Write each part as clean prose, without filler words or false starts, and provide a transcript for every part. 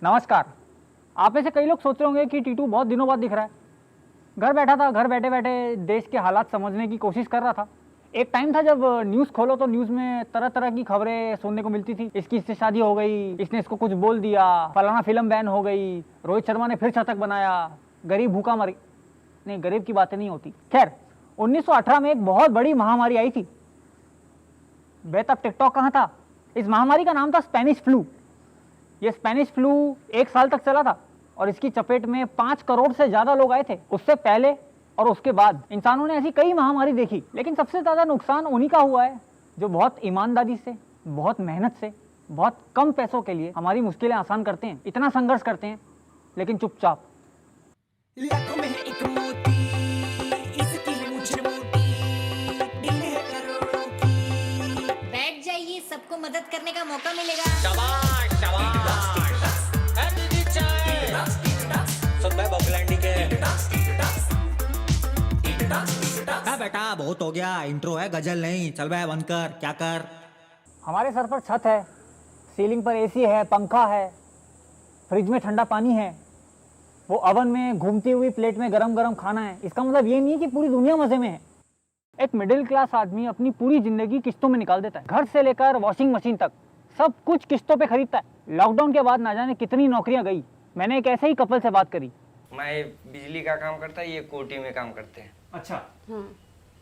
नमस्कार। आप में से कई लोग सोच रहे होंगे कि टीटू बहुत दिनों बाद दिख रहा है। घर बैठा था, घर बैठे बैठे देश के हालात समझने की कोशिश कर रहा था। एक टाइम था जब न्यूज़ खोलो तो न्यूज़ में तरह तरह की खबरें सुनने को मिलती थी। इससे शादी हो गई, इसने इसको कुछ बोल दिया, फलाना फिल्म बैन हो गई, रोहित शर्मा ने फिर शतक बनाया, गरीब भूखा मर। नहीं, गरीब की बातें नहीं होती। खैर, 1918 में एक बहुत बड़ी महामारी आई थी। बे तब टिकटॉक कहाँ था। इस महामारी का नाम था स्पेनिश फ्लू। ये स्पेनिश फ्लू 1 साल तक चला था और इसकी चपेट में 5 करोड़ से ज्यादा लोग आए थे। उससे पहले और उसके बाद इंसानों ने ऐसी कई महामारी देखी, लेकिन सबसे ज्यादा नुकसान उन्हीं का हुआ है जो बहुत ईमानदारी से, बहुत मेहनत से, बहुत कम पैसों के लिए हमारी मुश्किलें आसान करते हैं, इतना संघर्ष करते हैं लेकिन चुपचाप। लाखों में है एक मोती, इसकी है मुझे मोटी, दिल है करोड़ों की। बैठ जाइए, सबको मदद करने का मौका मिलेगा। शाबाश शाबाश। एनर्जी चाय। सुन भाई बबलैंडी के। बेटा बहुत हो गया, इंट्रो है गजल नहीं। चल भाई बंद कर, क्या कर। हमारे सर पर छत है, सीलिंग पर एसी है, पंखा है, फ्रिज में ठंडा पानी है, वो अवन में घूमती हुई प्लेट में गरम गरम खाना है। इसका मतलब ये नहीं है कि पूरी दुनिया मजे में है। एक मिडिल क्लास आदमी अपनी पूरी जिंदगी किस्तों में निकाल देता है। घर से लेकर वॉशिंग मशीन तक सब कुछ किस्तों पे खरीदता है। लॉकडाउन के बाद ना जाने कितनी नौकरियां गई। मैंने एक ऐसे ही कपल से बात करी। मैं बिजली का काम करता है, ये कोटी में काम करते हैं। अच्छा,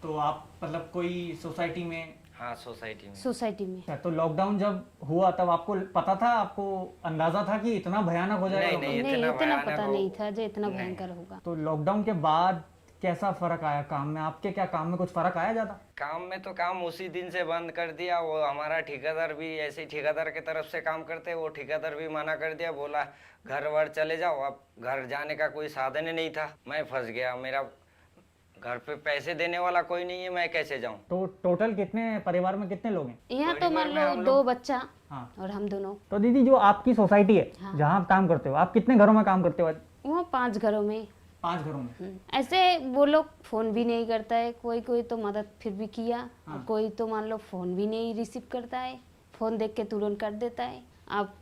तो आप मतलब कोई सोसाइटी में? हाँ, सोसाइटी में। सोसाइटी में। अच्छा, तो लॉकडाउन जब हुआ तब आपको पता था, आपको अंदाजा था कि इतना भयानक हो जाएगा? नहीं, नहीं, इतना भयानक पता हो- नहीं था जो इतना भयंकर होगा। तो लॉकडाउन के बाद कैसा फर्क आया काम में? आपके क्या काम में कुछ फर्क आया ज्यादा? काम में तो काम उसी दिन से बंद कर दिया। वो हमारा ठेकेदार भी ऐसे ही ठेकेदार की तरफ से काम करते, वो ठेकेदार भी मना कर दिया, बोला घर वर चले जाओ। अब घर जाने का कोई साधन ही नहीं था, मैं फंस गया। मेरा घर पे पैसे देने वाला कोई नहीं है, मैं कैसे जाऊं? तो टोटल कितने परिवार में कितने लोग हैं? यहाँ तो मान परिवार में लो हम 2 बच्चा हाँ। और हम दोनों। तो दीदी, जो आपकी सोसाइटी है, जहाँ आप काम करते हो, आप कितने घरों में काम करते हो? वहाँ 5 घरों में। 5 घरों में। ऐसे वो लोग फोन भी नहीं करता है, कोई कोई तो मदद फिर भी किया, और कोई तो मान लो फोन भी नहीं रिसीव करता है, फोन देख के तुरंत कर देता है। आप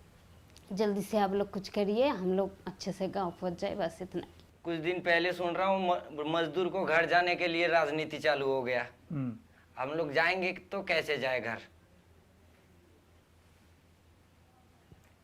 जल्दी से आप लोग कुछ करिए, हम लोग अच्छे से गाँव पहुँच जाए, बस इतना। कुछ दिन पहले सुन रहा हूँ मजदूर को घर जाने के लिए राजनीति चालू हो गया। हम लोग जाएंगे तो कैसे जाए घर?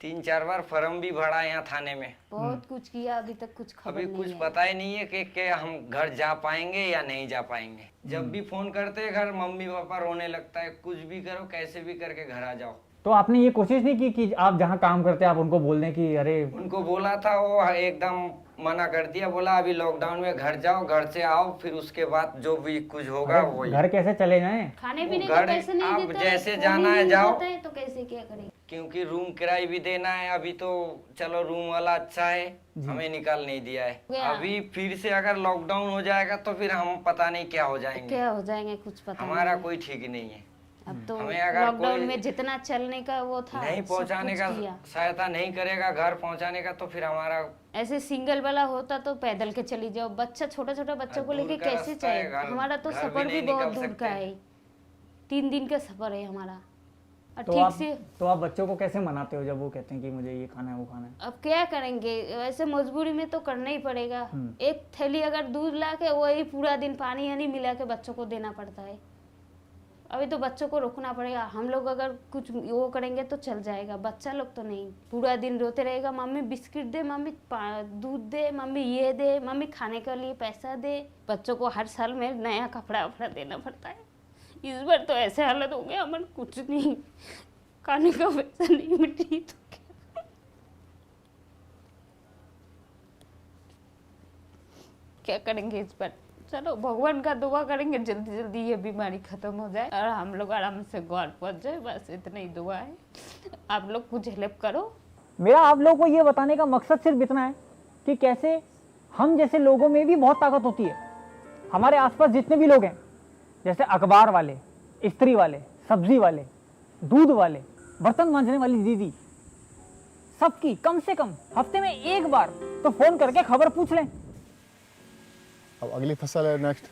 3-4 बार फॉर्म भी भरा यहाँ थाने में। बहुत कुछ किया, अभी तक कुछ खबर अभी नहीं कुछ है। पता ही नहीं है कि हम घर जा पाएंगे या नहीं जा पाएंगे। जब भी फोन करते हैं घर, मम्मी पापा रोने लगता है, कुछ भी करो कैसे भी करके घर आ जाओ। तो आपने ये कोशिश नहीं की कि आप जहाँ काम करते हैं आप उनको बोल दें कि अरे? उनको बोला था, वो एकदम मना कर दिया, बोला अभी लॉकडाउन में घर जाओ, घर से आओ, फिर उसके बाद जो भी कुछ होगा वही। घर कैसे चले जाएं? खाने पीने वो का घर पैसे नहीं आप देता है, जैसे फोन जाना ही है नहीं जाओ। देता है, तो कैसे क्या करेंगे? क्योंकि रूम किराया भी देना है। अभी तो चलो रूम वाला अच्छा है, हमें निकाल नहीं दिया है। गया। अभी फिर से अगर लॉकडाउन हो जाएगा तो फिर हम पता नहीं क्या हो जाएंगे। क्या हो जाएंगे कुछ पता हमारा नहीं। कोई ठीक नहीं है। अब तो हमें अगर लॉकडाउन कोई में जितना चलने का वो था नहीं सब पहुंचाने कुछ का, किया। सहायता नहीं करेगा घर पहुंचाने का, तो फिर हमारा ऐसे सिंगल वाला होता तो पैदल के चली जाओ। बच्चा, छोटा छोटा बच्चों को दूर लेके का कैसे रास्ता है, जाए? घर- हमारा तो घर भी सफर भी नहीं बहुत निकल दूर सकते। का है, 3 दिन का सफर है हमारा। और तो ठीक से तो आप बच्चों को कैसे मनाते हो जब वो कहते हैं कि मुझे ये खाना है वो खाना है? अब क्या करेंगे, वैसे मजबूरी में तो करना ही पड़ेगा। एक थैली अगर दूध ला के वही पूरा दिन पानी यानी मिला के बच्चों को देना पड़ता है। अभी तो बच्चों को रोकना पड़ेगा। हम लोग अगर कुछ वो करेंगे तो चल जाएगा, बच्चा लोग तो नहीं। पूरा दिन रोते रहेगा, मम्मी बिस्किट दे, मम्मी दूध दे, मम्मी ये दे, मम्मी खाने के लिए पैसा दे। बच्चों को हर साल में नया कपड़ा वपड़ा देना पड़ता है। इस बार तो ऐसे हालत हो गया, हमारे कुछ नहीं, खाने का पैसा नहीं मिली तो क्या करेंगे इस बार? चलो भगवान का दुआ करेंगे जल्दी जल्दी ये बीमारी खत्म हो जाए और हम लोग आराम से घर पहुंच जाए, बस इतना ही दुआ है। आप लोग कुछ हेल्प करो। मेरा आप लोगों को ये बताने का मकसद सिर्फ इतना है कि कैसे हम जैसे लोगों में भी बहुत ताकत होती है। हमारे आसपास जितने भी लोग हैं, जैसे अखबार वाले, इस्त्री वाले, सब्जी वाले, दूध वाले, बर्तन मांजने वाली दीदी, सबकी कम से कम हफ्ते में 1 बार तो फोन करके खबर पूछ लें। अब अगली फसल है, नेक्स्ट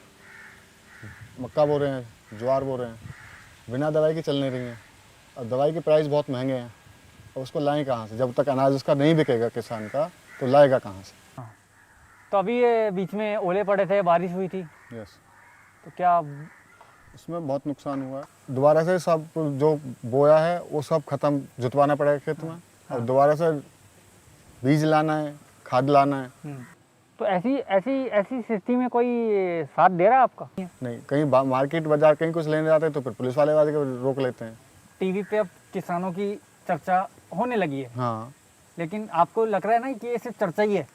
मक्का बो रहे हैं, ज्वार बो रहे हैं, बिना दवाई के चल नहीं रही हैं। और दवाई के प्राइस बहुत महंगे हैं अब उसको लाएं कहाँ से? जब तक अनाज उसका नहीं बिकेगा किसान का, तो लाएगा कहाँ से? तो अभी ये बीच में ओले पड़े थे, बारिश हुई थी, यस, तो क्या उसमें बहुत नुकसान हुआ है। दोबारा से सब जो बोया है वो सब खत्म, जुतवाना पड़ेगा खेत में, और दोबारा से बीज लाना है, खाद लाना है। तो ऐसी स्थिति में कोई साथ दे रहा है आपका? नहीं, कहीं मार्केट बाजार कहीं कुछ लेने जाते हैं तो फिर पुलिस वाले आके रोक लेते हैं। टीवी पे अब किसानों की चर्चा होने लगी है, हाँ, लेकिन आपको लग रहा है ना कि ये सिर्फ चर्चा ही है?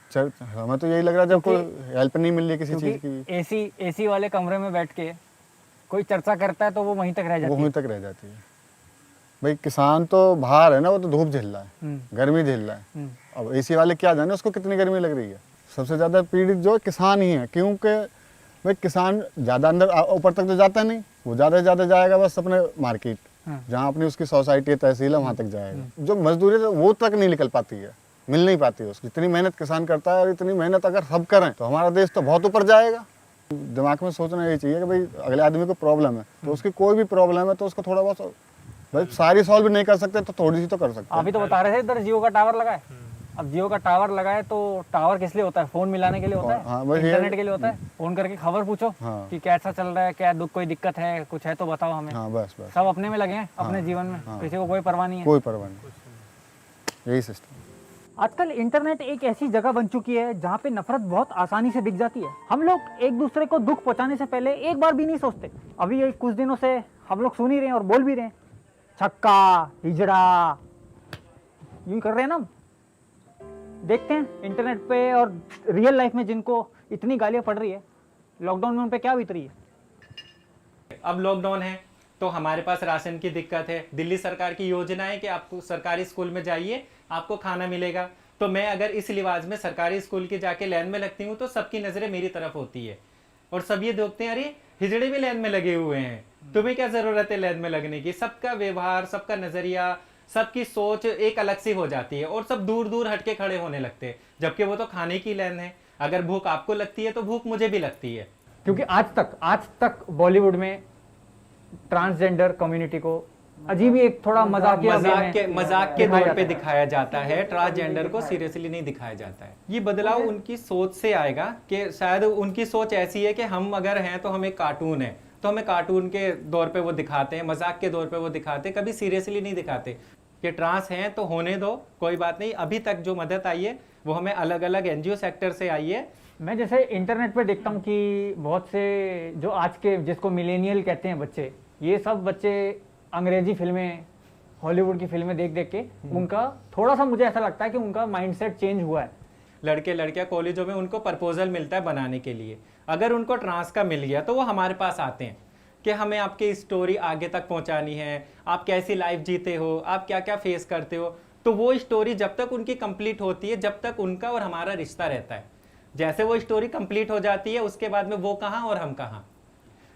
हमें तो यही लग रहा है, जब कोई हेल्प नहीं मिल रही किसी चीज़ की, क्योंकि एसी वाले कमरे में बैठ के कोई चर्चा करता है तो वो वहीं तक रह वो जाती वहीं तक रह जाती है। भाई किसान तो बाहर है ना, वो तो धूप झेल रहा है, है। गर्मी झेल रहा है। अब एसी वाले क्या जाने उसको कितनी गर्मी लग रही है। सबसे ज़्यादा पीड़ित जो है किसान ही है, क्योंकि भाई किसान ज़्यादा अंदर ऊपर तक तो जाता नहीं, वो ज़्यादा से ज़्यादा जाएगा बस अपने मार्केट, जहाँ अपनी उसकी सोसाइटी तहसील है वहाँ तक जाएगा। जो मजदूरी है वो तक नहीं निकल पाती है, मिल नहीं पाती है उसकी। इतनी मेहनत किसान करता है, और इतनी मेहनत अगर सब करें तो हमारा देश तो बहुत ऊपर जाएगा। दिमाग में सोचना ये चाहिए कि भाई अगले आदमी को प्रॉब्लम है, तो उसकी कोई भी प्रॉब्लम है तो उसको थोड़ा बहुत, भाई सारी सॉल्व नहीं कर सकते तो थोड़ी सी तो कर सकते आप ही तो बता रहे थे इधर जियो का टावर लगा है। अब जियो का टावर लगा है तो टावर किस लिए होता है? फोन मिलाने के लिए होता है, हाँ, बस ये- इंटरनेट के लिए होता है। फोन करके खबर पूछो हाँ। कि कैसा चल रहा है, क्या दुख, कोई दिक्कत है, कुछ है तो बताओ हमें। हाँ, बस बस, सब अपने में लगे हैं, अपने जीवन में, किसी को कोई परवाह नहीं है। कोई परवाह नहीं, यही सिस्टम। आजकल इंटरनेट एक ऐसी जगह बन चुकी है जहाँ पे नफरत बहुत आसानी से दिख जाती है। हम लोग एक दूसरे को दुख पहुंचाने से पहले एक बार भी नहीं सोचते। अभी ये कुछ दिनों से हम लोग सुन ही रहे हैं और बोल भी रहे हैं, छक्का, हिजड़ा, यूं कर रहे हैं ना। देखते हैं इंटरनेट पे और रियल लाइफ में जिनको इतनी गालियां पड़ रही है, लॉकडाउन में उन पे क्या बीत रही है। अब लॉकडाउन है तो हमारे पास राशन की दिक्कत है। दिल्ली सरकार की योजना है कि आपको सरकारी स्कूल में जाइए, आपको खाना मिलेगा। तो मैं अगर इस लिहाज में सरकारी स्कूल की जाके लाइन में लगती हूँ तो सबकी नजरें मेरी तरफ होती है, और सब ये देखते हैं अरे हिजड़े भी लाइन में लगे हुए हैं, तुम्हें क्या जरूरत है लाइन में लगने की। सबका व्यवहार, सबका नजरिया, सबकी सोच एक अलग सी हो जाती है, और सब दूर दूर हटके खड़े होने लगते हैं, जबकि वो तो खाने की लाइन है। अगर भूख आपको लगती है तो भूख मुझे भी लगती है। क्योंकि आज तक बॉलीवुड में ट्रांसजेंडर कम्युनिटी को अजीब ही एक थोड़ा मजाक के तौर पे दिखाया जाता है, ट्रांसजेंडर को सीरियसली नहीं दिखाया जाता है। ये बदलाव उनकी सोच से आएगा कि शायद उनकी सोच ऐसी है कि हम अगर हैं तो हम एक कार्टून है, तो हमें कार्टून के दौर पे वो दिखाते हैं, मजाक के दौर पे वो दिखाते हैं, कभी सीरियसली नहीं दिखाते कि ट्रांस हैं तो होने दो, कोई बात नहीं। अभी तक जो मदद आई है वो हमें अलग अलग एनजीओ सेक्टर से आई है। मैं जैसे इंटरनेट पे देखता हूँ कि बहुत से जो आज के जिसको मिलेनियल कहते हैं बच्चे, ये सब बच्चे अंग्रेजी फिल्में, हॉलीवुड की फिल्में देख देख के उनका थोड़ा सा, मुझे ऐसा लगता है कि उनका माइंडसेट चेंज हुआ है। लड़के लड़कियां कॉलेजों में उनको प्रपोजल मिलता है बनाने के लिए, अगर उनको ट्रांस का मिल गया तो वो हमारे पास आते हैं कि हमें आपकी स्टोरी आगे तक पहुंचानी है, आप कैसी लाइफ जीते हो, आप क्या क्या फेस करते हो। तो वो स्टोरी जब तक उनकी कंप्लीट होती है, जब तक उनका और हमारा रिश्ता रहता है। जैसे वो स्टोरी कंप्लीट हो जाती है उसके बाद में वो कहाँ और हम कहाँ।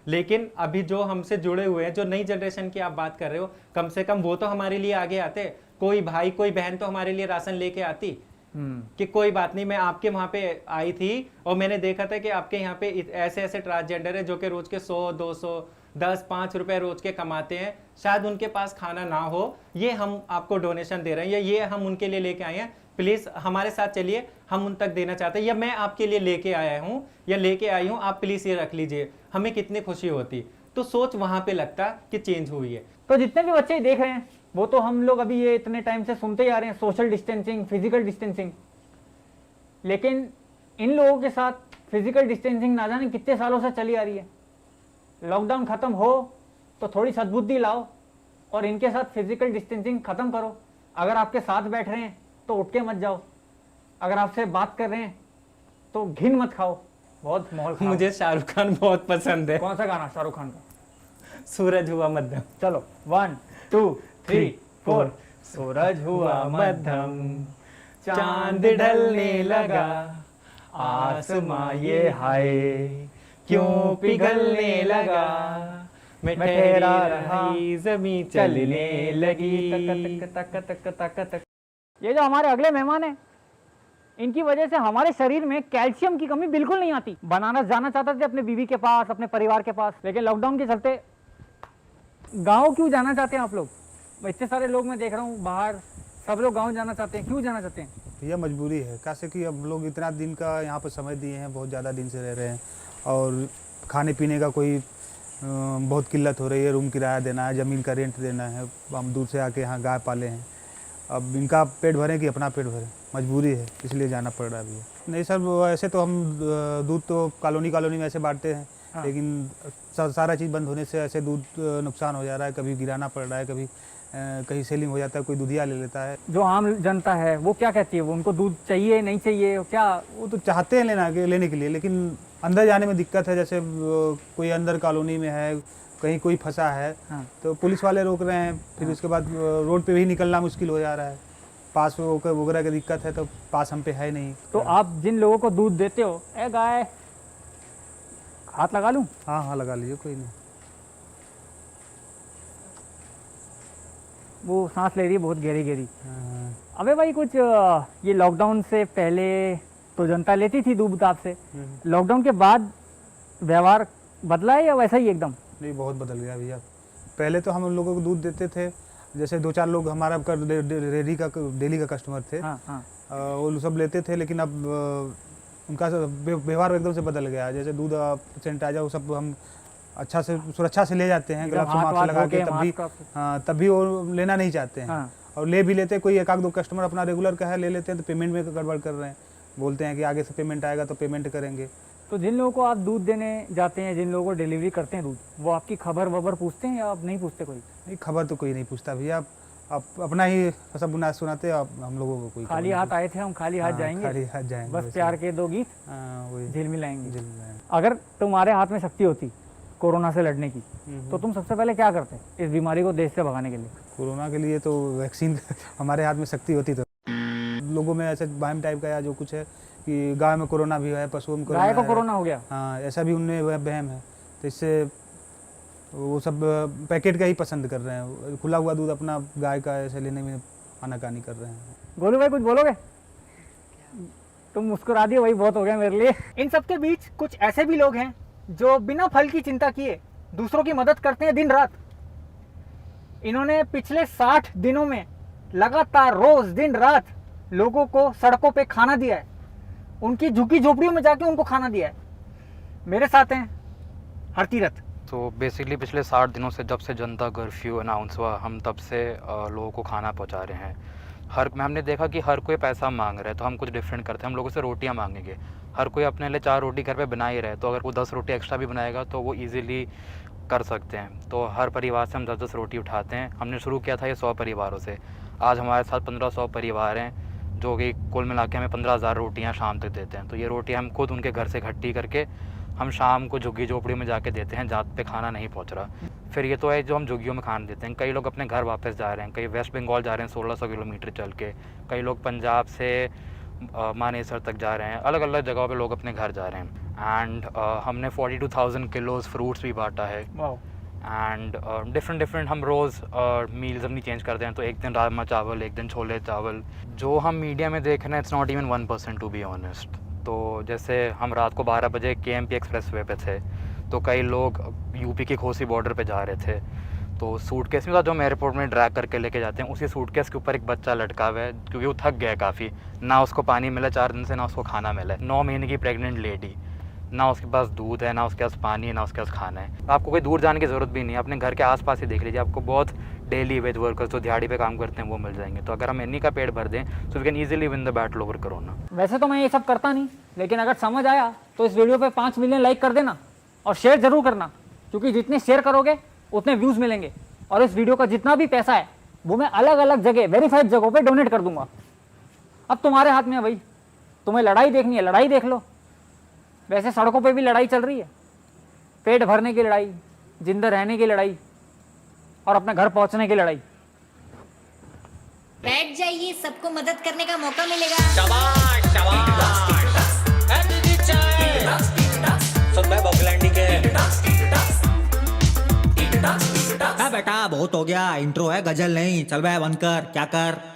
लेकिन अभी जो हमसे जुड़े हुए हैं, जो नई जनरेशन की आप बात कर रहे हो, कम से कम वो तो हमारे लिए आगे आते। कोई भाई कोई बहन तो हमारे लिए राशन लेके आती कि कोई बात नहीं, मैं आपके वहां पे आई थी और मैंने देखा था कि आपके यहाँ पे ऐसे ऐसे ट्रांसजेंडर है जो कि रोज के 100, 200, 10, 5 रुपए रोज के कमाते हैं, शायद उनके पास खाना ना हो, ये हम आपको डोनेशन दे रहे हैं, या ये हम उनके लिए लेके आए हैं, प्लीज हमारे साथ चलिए, हम उन तक देना चाहते हैं, या मैं आपके लिए लेके आया हूँ या लेके आई हूँ, आप प्लीज ये रख लीजिए। हमें कितनी खुशी होती। तो सोच वहां पे लगता कि चेंज हुई है। तो जितने भी बच्चे देख रहे हैं वो तो हम लोग अभी ये इतने टाइम से सुनते ही आ रहे हैं, सोशल डिस्टेंसिंग, फिजिकल डिस्टेंसिंग। लेकिन इन लोगों के साथ फिजिकल डिस्टेंसिंग ना जाने कितने सालों से चली आ रही है। लॉकडाउन खत्म हो तो थोड़ी सद्बुद्धि लाओ और इनके साथ फिजिकल डिस्टेंसिंग खत्म करो। अगर आपके साथ बैठ रहे हैं तो उठ के मत जाओ, अगर आपसे बात कर रहे हैं तो घिन मत खाओ। बहुत माहौल खराब। मुझे शाहरुख खान बहुत पसंद है। कौन सा गाना शाहरुख खान का? सूरज हुआ मध्यम। चलो 1 2 3 4। सूरज हुआ मध्यम, चांद ढलने लगा, आसमां ये हाय क्यों पिघलने लगा, मैं ठहरा रही जमीन चलने लगी। तक तक तक तक तक। ये जो हमारे अगले मेहमान हैं, इनकी वजह से हमारे शरीर में कैल्शियम की कमी बिल्कुल नहीं आती। बनारस जाना चाहते थे अपने बीवी के पास, अपने परिवार के पास, लेकिन लॉकडाउन के चलते गांव क्यों जाना चाहते हैं आप लोग? इतने सारे लोग मैं देख रहा हूँ बाहर सब लोग गांव जाना चाहते हैं, क्यों जाना चाहते हैं? भैया मजबूरी है, कैसे कि हम लोग इतना दिन का यहाँ पर समय दिए हैं, बहुत ज़्यादा दिन से रह रहे हैं और खाने पीने का कोई बहुत किल्लत हो रही है। रूम किराया देना है, ज़मीन का रेंट देना है, हम दूर से आके यहाँ गाय पाले हैं। अब इनका पेट भरें कि अपना पेट भरें, मजबूरी है, इसलिए जाना पड़ रहा है भैया। नहीं सर, ऐसे तो हम दूध तो कॉलोनी में ऐसे बांटते हैं, लेकिन सारा चीज़ बंद होने से ऐसे दूध नुकसान हो जा रहा है। कभी गिराना पड़ रहा है, कभी कहीं सेलिंग हो जाता है, कोई दूधिया ले लेता है। जो आम जनता है वो क्या कहती है? वो उनको दूध चाहिए नहीं चाहिए क्या? वो तो चाहते हैं लेने के लिए, लेकिन अंदर जाने में दिक्कत है। जैसे कोई अंदर कॉलोनी में है, कहीं कोई फंसा है, तो पुलिस वाले रोक रहे हैं, फिर उसके बाद रोड पे भी निकलना मुश्किल हो जा रहा है। पास वगैरह की दिक्कत है, तो पास हम पे है नहीं। तो आप जिन लोगों को दूध देते हो, ए गाय, हाथ लगा लूं? हाँ लगा लीजिए, कोई नहीं। वो सांस ले रही है बहुत गहरी। अबे भाई, कुछ ये लॉकडाउन से पहले तो जनता लेती थी दूध आपसे, लॉकडाउन के बाद व्यवहार बदला है या वैसा ही एकदम? नहीं, बहुत बदल गया भैया। पहले तो हम लोगों को दूध देते थे, जैसे 2-4 लोग हमारा डेली का कस्टमर थे। वो सब लेते थे, लेकिन अब उनका व्यवहार एकदम से बदल गया। जैसे दूध सैनिटाइजर वो सब हम अच्छा से सुरक्षा से ले जाते हैं, ग्लव्स मास्क लगा के, तब भी वो लेना नहीं चाहते हैं। और ले भी लेते, कोई 1-2 कस्टमर अपना रेगुलर का है, ले लेते हैं, तो पेमेंट में गड़बड़ कर रहे हैं। बोलते हैं कि आगे से पेमेंट आएगा तो पेमेंट करेंगे। तो जिन लोगों को आप दूध देने जाते हैं, जिन लोगों को डिलीवरी करते हैं दूध, वो आपकी खबर पूछते हैं या आप नहीं पूछते? कोई नहीं, खबर तो कोई नहीं पूछता भैया। आप अपना ही सब सुनाते आप हम लोगों को। कोई खाली हाथ आए थे, हम खाली हाथ जाएंगे, खाली हाथ जाएंगे, बस प्यार के 2 गीत वही झील मिलाएंगे। अगर तुम्हारे हाथ में शक्ति होती कोरोना से लड़ने की, तो तुम सबसे पहले क्या करते इस बीमारी को देश से भगाने के लिए? कोरोना के लिए तो वैक्सीन हमारे हाथ में शक्ति होती तो लोगों में ऐसे वहम टाइप का या जो कुछ है कि गाय में कोरोना भी है, पशुओं में गाय को कोरोना हो गया। हाँ, ऐसा भी उनमें वहम है। तो इससे वो सब पैकेट का ही पसंद कर रहे हैं, खुला हुआ दूध अपना गाय का ऐसे लेने में आनाकानी कर रहे हैं। गोलू भाई, कुछ बोलोगे? तुम मुस्कुरा दिए, वही बहुत हो गया मेरे लिए। इन सब के बीच कुछ ऐसे भी लोग हैं जो बिना फल की चिंता किए दूसरों की मदद करते हैं दिन रात। इन्होंने पिछले 60 दिनों में लगातार रोज दिन रात लोगों को सड़कों पे खाना दिया है, उनकी झुग्गी झोपड़ियों में जाके उनको खाना दिया है। मेरे साथ हैं हरतीरथ। तो बेसिकली पिछले 60 दिनों से, जब से जनता कर्फ्यू अनाउंस हुआ, हम तब से लोगों को खाना पहुंचा रहे हैं। हमने देखा कि हर कोई पैसा मांग रहा है, तो हम कुछ डिफरेंट करते हैं, हम लोगों से रोटियां मांगेंगे। हर कोई अपने लिए 4 रोटी घर पे बना ही रहे, तो अगर वो 10 रोटी एक्स्ट्रा भी बनाएगा तो वो इजीली कर सकते हैं। तो हर परिवार से हम 10-10 रोटी उठाते हैं। हमने शुरू किया था ये 100 परिवारों से। आज हमारे साथ 1500 परिवार हैं, जो कि कुल मिला के हमें 15,000 रोटियाँ शाम तक देते हैं। तो ये रोटियाँ हम खुद उनके घर से इकट्ठी करके हम शाम को झुग्गी झोपड़ी में जाके देते हैं, जहाँ पे खाना नहीं पहुँच रहा। फिर ये तो है जो हम झुग्गियों में खाना देते हैं। कई लोग अपने घर वापस जा रहे हैं, कई वेस्ट बंगाल जा रहे हैं 1600 किलोमीटर चल के, कई लोग पंजाब से मानेसर तक जा रहे हैं, अलग अलग जगहों पे लोग अपने घर जा रहे हैं। एंड हमने 42,000 किलोज फ्रूट्स भी बांटा है। एंड डिफरेंट हम रोज़ मील्स अपनी चेंज करते हैं। तो एक दिन राजमा चावल, एक दिन छोले चावल। जो हम मीडिया में देख रहे हैं, it's not even 1% to be honest. तो जैसे हम रात को 12 बजे KMP एक्सप्रेसवे पे थे, तो कई लोग यूपी की खोसी बॉर्डर पे जा रहे थे। तो सूटकेस में था जो हम एयरपोर्ट में ड्रैग करके लेके जाते हैं, उसी सूटकेस के ऊपर एक बच्चा लटका हुआ है, क्योंकि वो थक गया है काफ़ी। ना उसको पानी मिला 4 दिन से, ना उसको खाना मिला है। 9 महीने की प्रेग्नेंट लेडी, ना उसके पास दूध है, ना उसके पास पानी है, ना उसके पास खाना है। आपको कोई दूर जाने की ज़रूरत भी नहीं है, अपने घर के आसपास ही देख लीजिए, आपको बहुत डेली वेज वर्कर्स जो दिहाड़ी पे काम करते हैं वो मिल जाएंगे। तो अगर हम इन्हीं का पेट भर दें, so we can easily win the battle over corona. वैसे तो मैं ये सब करता नहीं, लेकिन अगर समझ आया तो इस वीडियो पे 5 मिलियन लाइक कर देना और शेयर जरूर करना, क्योंकि जितने शेयर करोगे उतने व्यूज़ मिलेंगे। और इस वीडियो का जितना भी पैसा है वो मैं अलग अलग जगह, वेरीफाइड जगहों पे डोनेट कर दूंगा। अब तुम्हारे हाथ में है भाई, तुम्हें लड़ाई देखनी है लड़ाई देख लो। वैसे सड़कों पे भी लड़ाई चल रही है, पेट भरने की लड़ाई, जिंदा रहने की लड़ाई और अपने घर पहुंचने की लड़ाई। बैठ जाइए, सबको मदद करने का मौका मिलेगा। शाबाश शाबाश। एनर्जी चाय। सुन भाई बगलैंडी के। बेटा बहुत हो गया, इंट्रो है, गजल नहीं। चल बे बंद कर, क्या कर।